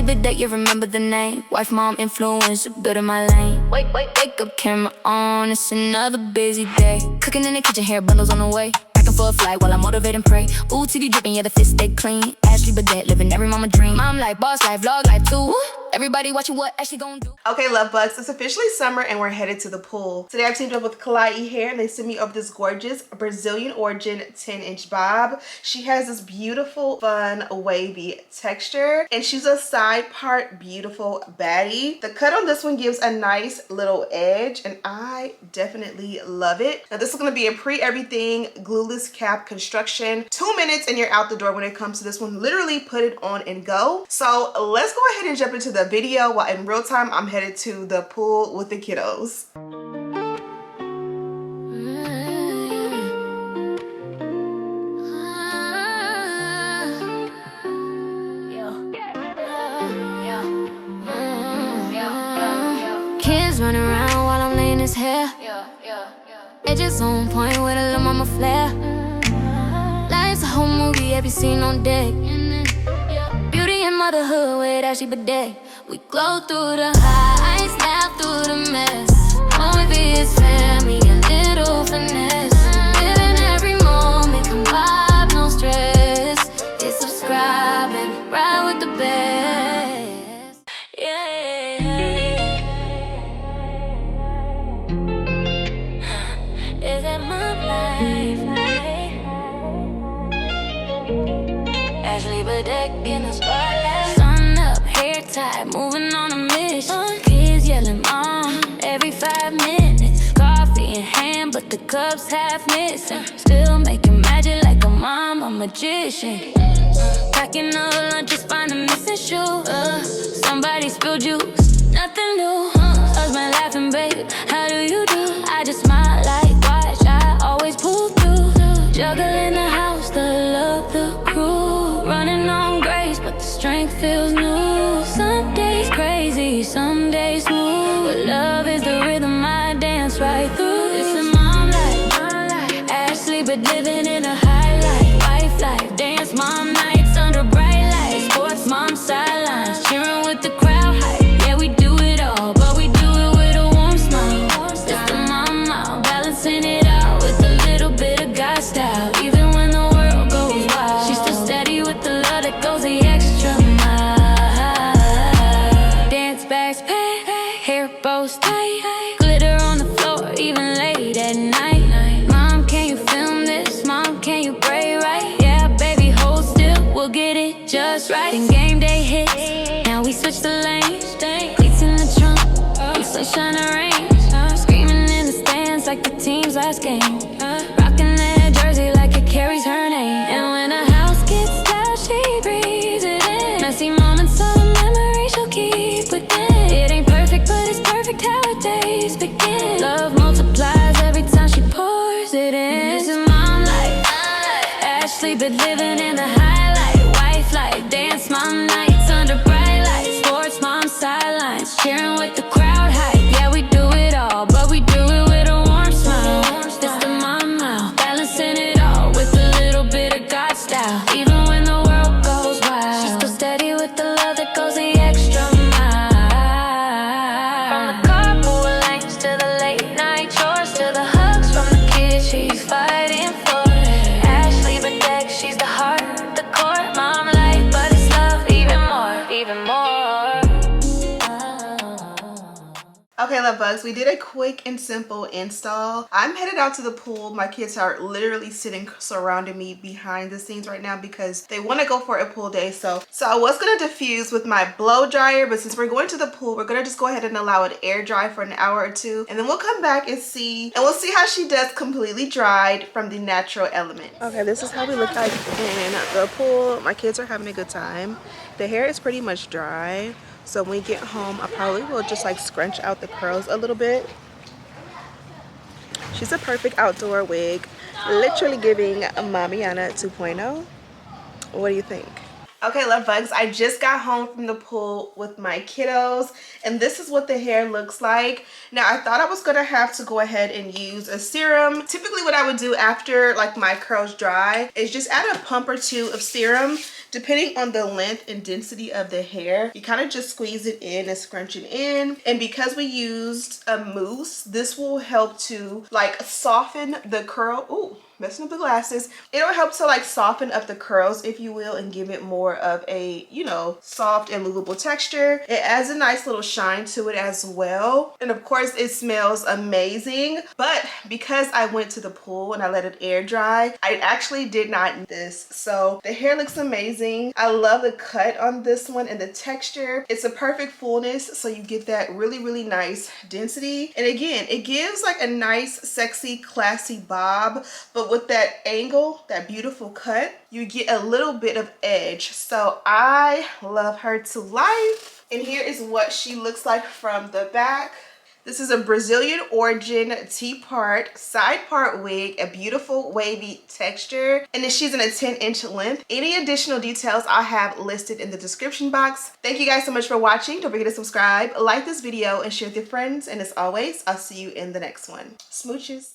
Bedeck, you remember the name. Wife, mom, influence, good in my lane. Wake up, camera on, it's another busy day. Cooking in the kitchen, hair bundles on the way. Packing for a flight while I motivate and pray. Ooh, Tigi dripping, yeah, the fit stay clean. Ashley Bedeck, living every mama dream. Mom life, boss life, vlog life too. Everybody watching what Ashley gon' do. Okay, love bugs, it's officially summer and we're headed to the pool. Today I've teamed up with Klaiyi hair and they sent me over this gorgeous Brazilian origin 10-inch bob. She has this beautiful, fun, wavy texture and she's a side part beautiful baddie. The cut on this one gives a nice little edge and I definitely love it. Now this is going to be a pre-everything glueless cap construction. 2 minutes and you're out the door when it comes to this one. Literally put it on and go. So let's go ahead and jump into the video while in real time I'm headed to the pool with the kiddos. Kids running around while I'm laying his hair. Edges on point with a little mama flair. Life's a whole movie, every scene on deck. Beauty and motherhood with Ashley Bedeck. We glow through the highs, laugh through the mess. Only be his family, a little finesse. Living every moment, come vibe, no stress. Hit subscribe and ride with the best. Yeah. Is that my life? Ashley Bedeck in the spotlight. Sun up, hair tied, moving on a mission. Kids yelling mom every 5 minutes. Coffee in hand, but the cup's half missing. Still making magic like a mom, a magician. Packing up lunch, just find a missing shoe. Somebody spilled juice, nothing new. Husband laughing, babe, how do you do? I just smile like watch, I always pull through. Juggling the house, the love, the crew. Running on grace, but the strength feels new. Some days crazy, some days smooth. But love is the rhythm I dance right through. It's a mom life, Ashley, but living in a highlight. Wife life, dance mom nights under bright lights. Sports mom sidelines, cheering with the crowd hype. Yeah, we do it all, but we do it with a warm smile. It's the mama, balancing it out with a little bit of God style. Even when the world goes wild, she's still steady with the love that goes the extra mile. Dance bags packed, hair bows tight, glitter on the floor even late at night. Mom, can you film this? Mom, can you pray right? Yeah, baby, hold still, we'll get it just right. Then game day hits, now we switch the lanes. Cleats in the trunk, sunshine and rain. Screaming in the stands like the team's last game. Rocking that jersey like it carries her name. And when a house gets loud, she breathes it in. Messy moments of memory she'll keep within. It ain't perfect, but it's perfect how her days begin. Love multiplies every time she pours it in. This is mom life, Ashley, but living in the highlight. Wife life, dance mom nights under bright lights. Sports mom sidelines, cheering with the crowd hype. Yeah, we do it all, but we do it with a warm smile. It's the mama, balancing it all with a little bit of God style. Even when the world goes wild, she's still steady with the love that goes the extra mile. From the carpool lanes to the late night chores, to the hugs from the kids she's fighting for. Ashley Bedeck, she's the heart, the core. Mom life, but it's love even more, even more. Okay, love bugs, we did a quick and simple install. I'm headed out to the pool. My kids are literally sitting surrounding me behind the scenes right now because they want to go for a pool day. So I was going to diffuse with my blow dryer, but since we're going to the pool, we're going to just go ahead and allow it air dry for an hour or two, and then we'll come back and we'll see how she does completely dried from the natural element. Okay, this is how we look like in the pool. My kids are having a good time. The hair is pretty much dry. So when we get home, I probably will just like scrunch out the curls a little bit. She's a perfect outdoor wig, literally giving Mamiana 2.0. What do you think? Okay, love bugs, I just got home from the pool with my kiddos and this is what the hair looks like. Now I thought I was gonna have to go ahead and use a serum. Typically what I would do after like my curls dry is just add a pump or two of serum. Depending on the length and density of the hair, you kind of just squeeze it in and scrunch it in. And because we used a mousse, this will help to like soften the curl. Ooh, messing up the glasses. It'll help to like soften up the curls, if you will, and give it more of a, you know, soft and movable texture. It adds a nice little shine to it as well. And of course it smells amazing. But because I went to the pool and I let it air dry, I actually did not need this. So the hair looks amazing. I love the cut on this one and the texture. It's a perfect fullness, so you get that really, really nice density. And again, it gives like a nice, sexy, classy bob, but with that angle, that beautiful cut, you get a little bit of edge. So I love her to life. And here is what she looks like from the back. This is a Brazilian origin T-part, side part wig, a beautiful wavy texture, and then she's in a 10-inch length. Any additional details I have listed in the description box. Thank you guys so much for watching. Don't forget to subscribe, like this video, and share with your friends. And as always, I'll see you in the next one. Smooches.